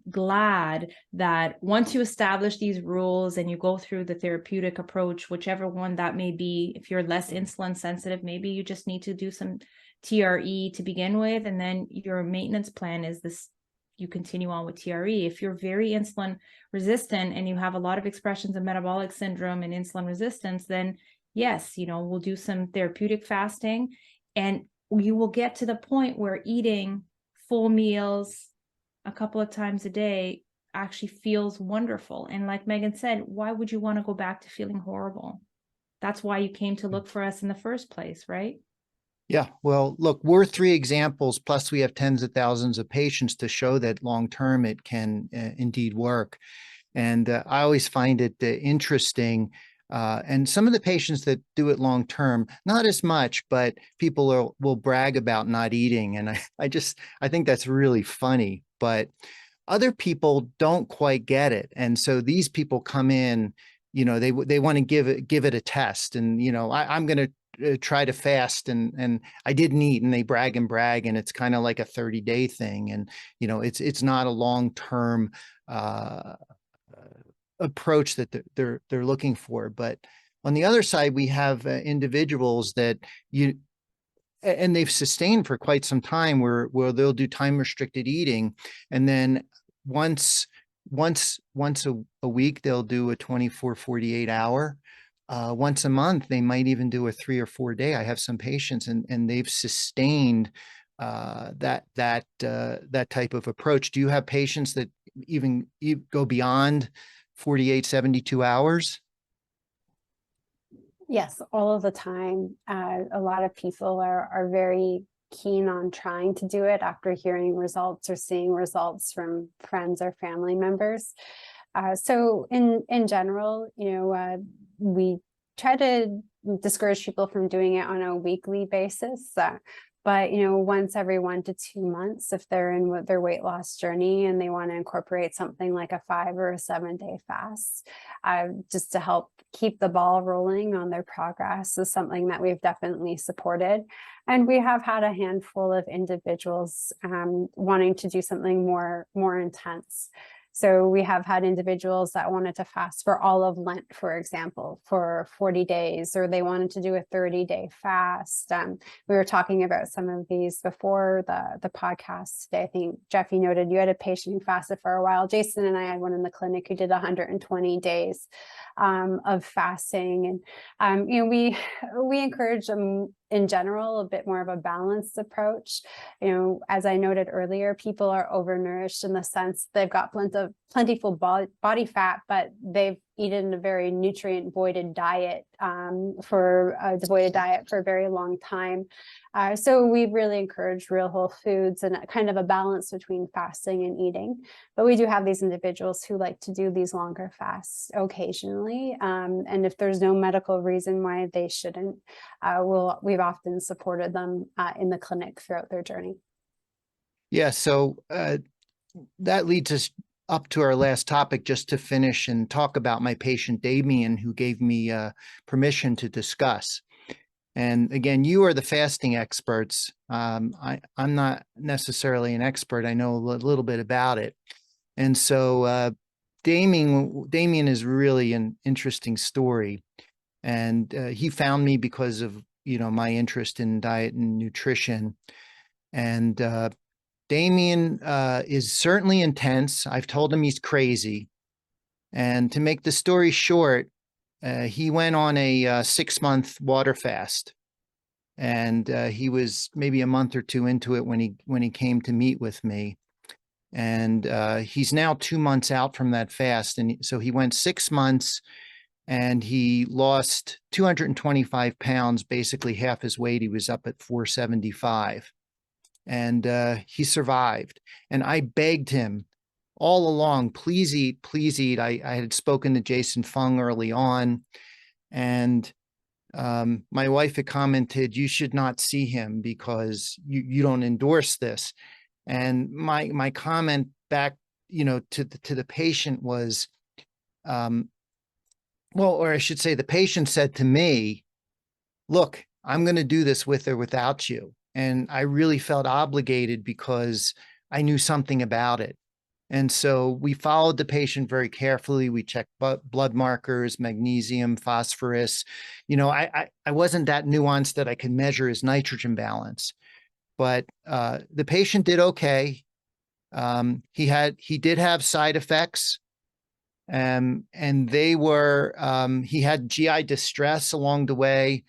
glad that once you establish these rules and you go through the therapeutic approach, whichever one that may be, if you're less insulin sensitive, maybe you just need to do some TRE to begin with, and then your maintenance plan is this, you continue on with TRE. If you're very insulin resistant and you have a lot of expressions of metabolic syndrome and insulin resistance, then yes, we'll do some therapeutic fasting, and you will get to the point where eating full meals a couple of times a day actually feels wonderful. And like Megan said, why would you want to go back to feeling horrible? That's why you came to look for us in the first place, right? Yeah, well, look, we're 3 examples, plus we have tens of thousands of patients to show that long-term it can indeed work. And I always find it interesting. And some of the patients that do it long-term, not as much, but people will brag about not eating. And I think that's really funny, but other people don't quite get it. And so these people come in, they want to give it a test. And, I'm going to try to fast and I didn't eat, and they brag, and it's kind of like a 30-day thing. And, it's not a long-term approach that they're looking for. But on the other side, we have individuals that and they've sustained for quite some time where they'll do time restricted eating, and then once a week they'll do a 24, 48 hour. Once a month, they might even do a 3 or 4 day. I have some patients and they've sustained that type of approach. Do you have patients that even go beyond 48, 72 hours? Yes, all of the time. A lot of people are very keen on trying to do it after hearing results or seeing results from friends or family members. So in general, we try to discourage people from doing it on a weekly basis. But, once every 1 to 2 months, if they're in their weight loss journey and they want to incorporate something like a 5 or a 7-day fast, just to help keep the ball rolling on their progress, is something that we've definitely supported. And we have had a handful of individuals wanting to do something more intense. So we have had individuals that wanted to fast for all of Lent, for example, for 40 days, or they wanted to do a 30-day fast. We were talking about some of these before the podcast today. I think, Jeff, you noted you had a patient who fasted for a while. Jason and I had one in the clinic who did 120 days of fasting. And, we encourage them in general, a bit more of a balanced approach. As I noted earlier, people are overnourished in the sense they've got plentiful body fat, but they've eaten a very nutrient voided diet for a very long time. So we've really encouraged real whole foods and kind of a balance between fasting and eating. But we do have these individuals who like to do these longer fasts occasionally. And if there's no medical reason why they shouldn't, we've often supported them in the clinic throughout their journey. Yeah, so that leads us up to our last topic, just to finish and talk about my patient Damien, who gave me permission to discuss. And again, you are the fasting experts. I'm not necessarily an expert. I know a little bit about it. And so Damien is really an interesting story. And he found me because of, my interest in diet and nutrition. And Damien is certainly intense. I've told him he's crazy. And to make the story short, he went on a 6-month water fast. And he was maybe a month or 2 into it when he came to meet with me. And he's now 2 months out from that fast. And so he went 6 months and he lost 225 pounds, basically half his weight. He was up at 475. And he survived. And I begged him all along, please eat, please eat. I had spoken to Jason Fung early on, and my wife had commented, you should not see him because you don't endorse this. And my comment back to the patient was, well, or I should say the patient said to me, look, I'm going to do this with or without you. And I really felt obligated because I knew something about it. And so we followed the patient very carefully. We checked blood markers, magnesium, phosphorus. I wasn't that nuanced that I could measure his nitrogen balance, but the patient did okay. He did have side effects. And they were, he had GI distress along the way.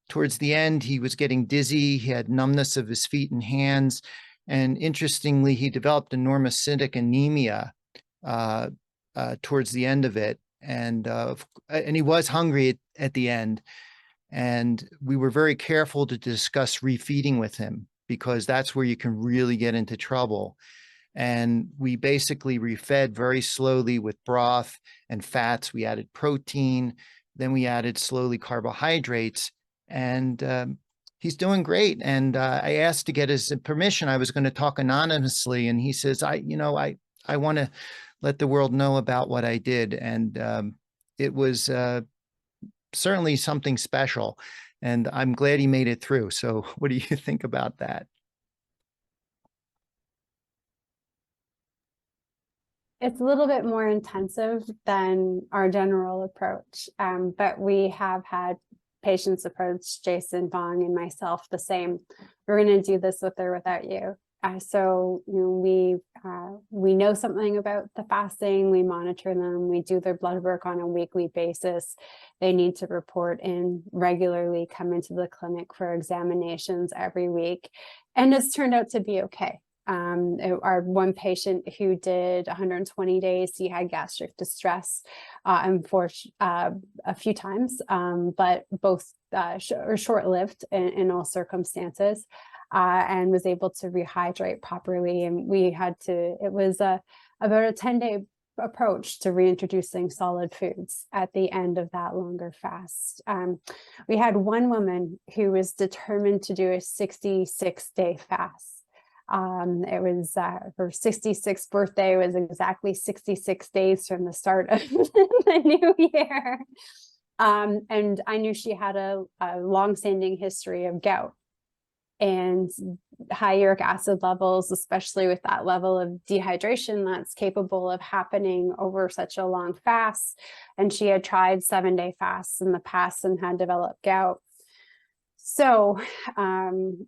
Towards the end, he was getting dizzy. He had numbness of his feet and hands. And interestingly, he developed normocytic anemia towards the end of it. And he was hungry at the end. And we were very careful to discuss refeeding with him, because that's where you can really get into trouble. And we basically refed very slowly with broth and fats. We added protein, then we added slowly carbohydrates, and he's doing great. And I asked to get his permission. I was going to talk anonymously, and he says, I want to let the world know about what I did. And it was certainly something special, and I'm glad he made it through. So what do you think about that? It's a little bit more intensive than our general approach, but we have had patients approach Jason, Bong, and myself the same. We're going to do this with or without you. So we know something about the fasting. We monitor them. We do their blood work on a weekly basis. They need to report in regularly, come into the clinic for examinations every week, and it's turned out to be okay. Our one patient who did 120 days, he had gastric distress a few times, but both short-lived in all circumstances, and was able to rehydrate properly. And it was about a 10-day approach to reintroducing solid foods at the end of that longer fast. We had one woman who was determined to do a 66-day fast. It was her 66th birthday was exactly 66 days from the start of the new year. And I knew she had a long-standing history of gout and high uric acid levels, especially with that level of dehydration that's capable of happening over such a long fast. And she had tried 7-day fasts in the past and had developed gout. So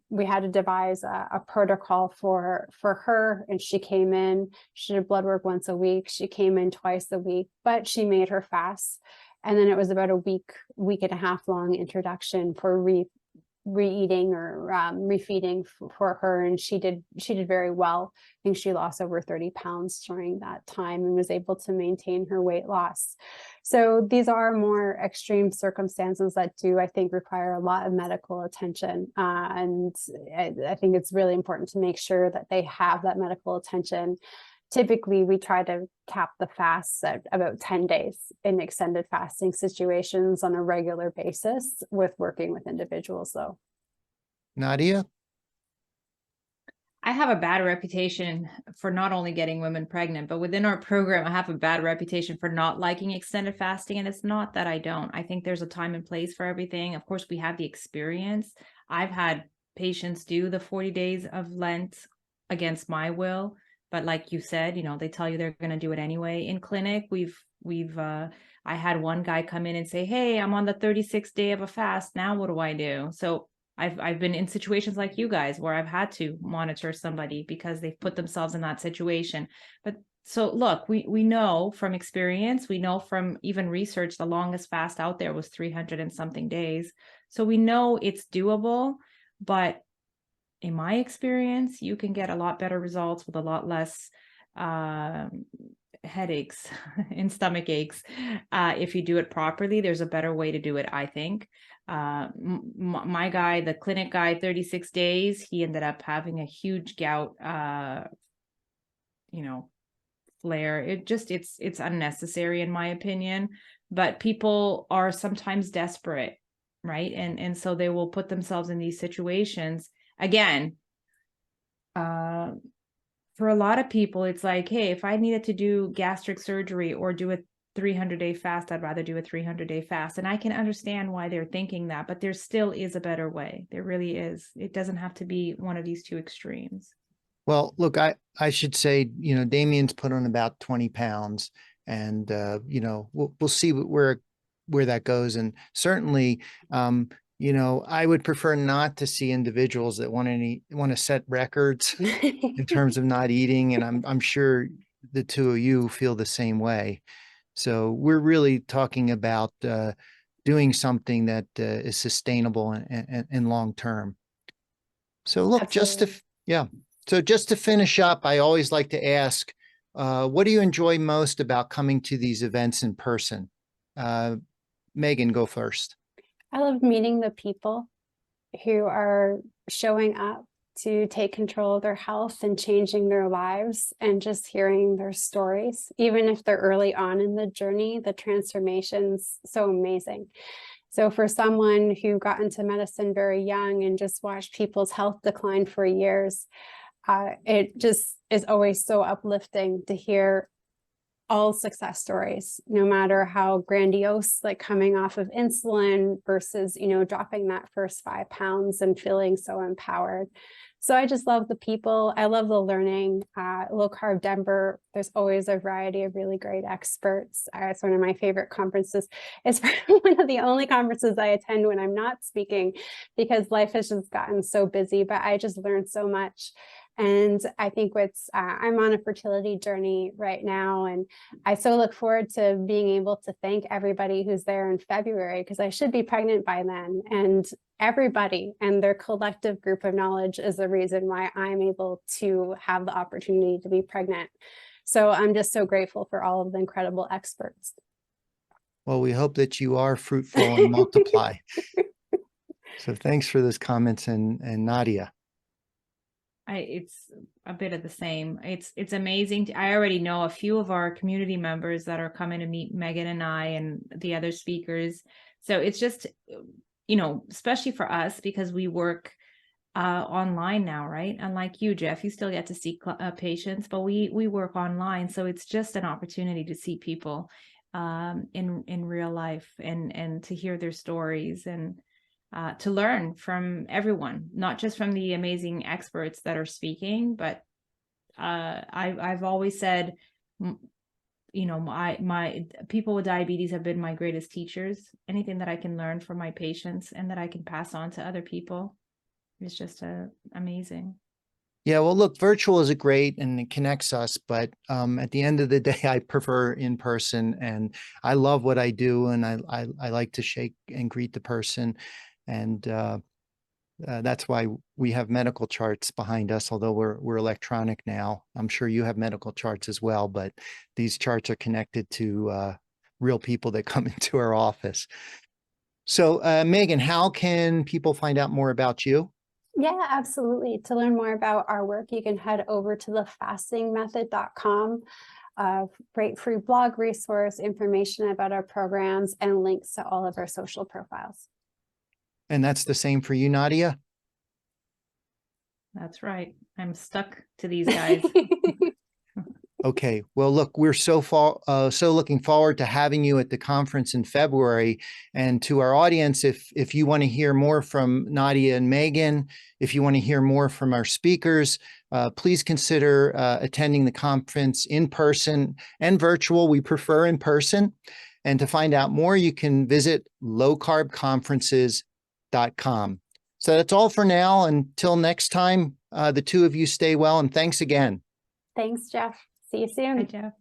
we had to devise a protocol for her, and she came in. She did blood work once a week. She came in twice a week, but she made her fast. And then it was about a week and a half long introduction for re-eating or refeeding for her, and she did very well. I think she lost over 30 pounds during that time and was able to maintain her weight loss. So these are more extreme circumstances that do, I think, require a lot of medical attention, and I think it's really important to make sure that they have that medical attention. Typically, we try to cap the fasts at about 10 days in extended fasting situations on a regular basis with working with individuals, though. Nadia? I have a bad reputation for not only getting women pregnant, but within our program, I have a bad reputation for not liking extended fasting. And it's not that I don't. I think there's a time and place for everything. Of course, we have the experience. I've had patients do the 40 days of Lent against my will. But like you said, they tell you they're going to do it anyway. In clinic, I had one guy come in and say, hey, I'm on the 36th day of a fast. Now what do I do? So I've been in situations like you guys where I've had to monitor somebody because they've put themselves in that situation. But so look, we know from experience, we know from even research, the longest fast out there was 300 and something days. So we know it's doable, but in my experience, you can get a lot better results with a lot less headaches and stomach aches if you do it properly. There's a better way to do it, I think. My guy, the clinic guy, 36 days, he ended up having a huge gout, flare. It's unnecessary in my opinion, but people are sometimes desperate, right? And so they will put themselves in these situations. Again, for for a lot of people, it's like, hey, if I needed to do gastric surgery or do a 300-day fast, I'd rather do a 300-day fast. And I can understand why they're thinking that, but there still is a better way. There really is. It doesn't have to be one of these two extremes. Well, look, I should say, Damien's put on about 20 pounds, and we'll see where that goes. And certainly, I would prefer not to see individuals that want to set records in terms of not eating. And I'm sure the two of you feel the same way. So we're really talking about doing something that is sustainable and long term. So look, Absolutely. just to finish up, I always like to ask, what do you enjoy most about coming to these events in person? Megan, go first. I love meeting the people who are showing up to take control of their health and changing their lives, and just hearing their stories. Even if they're early on in the journey, the transformation's so amazing. So for someone who got into medicine very young and just watched people's health decline for years, it just is always so uplifting to hear all success stories, no matter how grandiose, like coming off of insulin versus, dropping that first 5 pounds and feeling so empowered. So I just love the people. I love the learning. Low Carb Denver, there's always a variety of really great experts. It's one of my favorite conferences. It's one of the only conferences I attend when I'm not speaking, because life has just gotten so busy, but I just learned so much. And I think I'm on a fertility journey right now, and I so look forward to being able to thank everybody who's there in February, because I should be pregnant by then. And everybody and their collective group of knowledge is the reason why I'm able to have the opportunity to be pregnant. So I'm just so grateful for all of the incredible experts. Well, we hope that you are fruitful and multiply. So thanks for those comments, and Nadia. It's a bit of the same. It's amazing. I already know a few of our community members that are coming to meet Megan and I and the other speakers. So it's just, especially for us, because we work online now, right? Unlike you, Jeff, you still get to see patients, but we work online. So it's just an opportunity to see people in real life and to hear their stories and to learn from everyone, not just from the amazing experts that are speaking, but I've always said, my people with diabetes have been my greatest teachers. Anything that I can learn from my patients and that I can pass on to other people is just amazing. Yeah, well, look, virtual is great and it connects us, but at the end of the day, I prefer in person, and I love what I do, and I like to shake and greet the person. And that's why we have medical charts behind us, although we're electronic now. I'm sure you have medical charts as well, but these charts are connected to real people that come into our office. So Megan, how can people find out more about you? Yeah, absolutely. To learn more about our work, you can head over to thefastingmethod.com. Great free blog resource, information about our programs, and links to all of our social profiles. And that's the same for you, Nadia? That's right. I'm stuck to these guys. Okay. Well, look, we're so looking forward to having you at the conference in February. And to our audience, if you want to hear more from Nadia and Megan, if you want to hear more from our speakers, please consider attending the conference in person and virtual. We prefer in person. And to find out more, you can visit lowcarbconferences.com. So that's all for now. Until next time, the two of you stay well, and thanks again. Thanks, Jeff. See you soon. Hi, Jeff.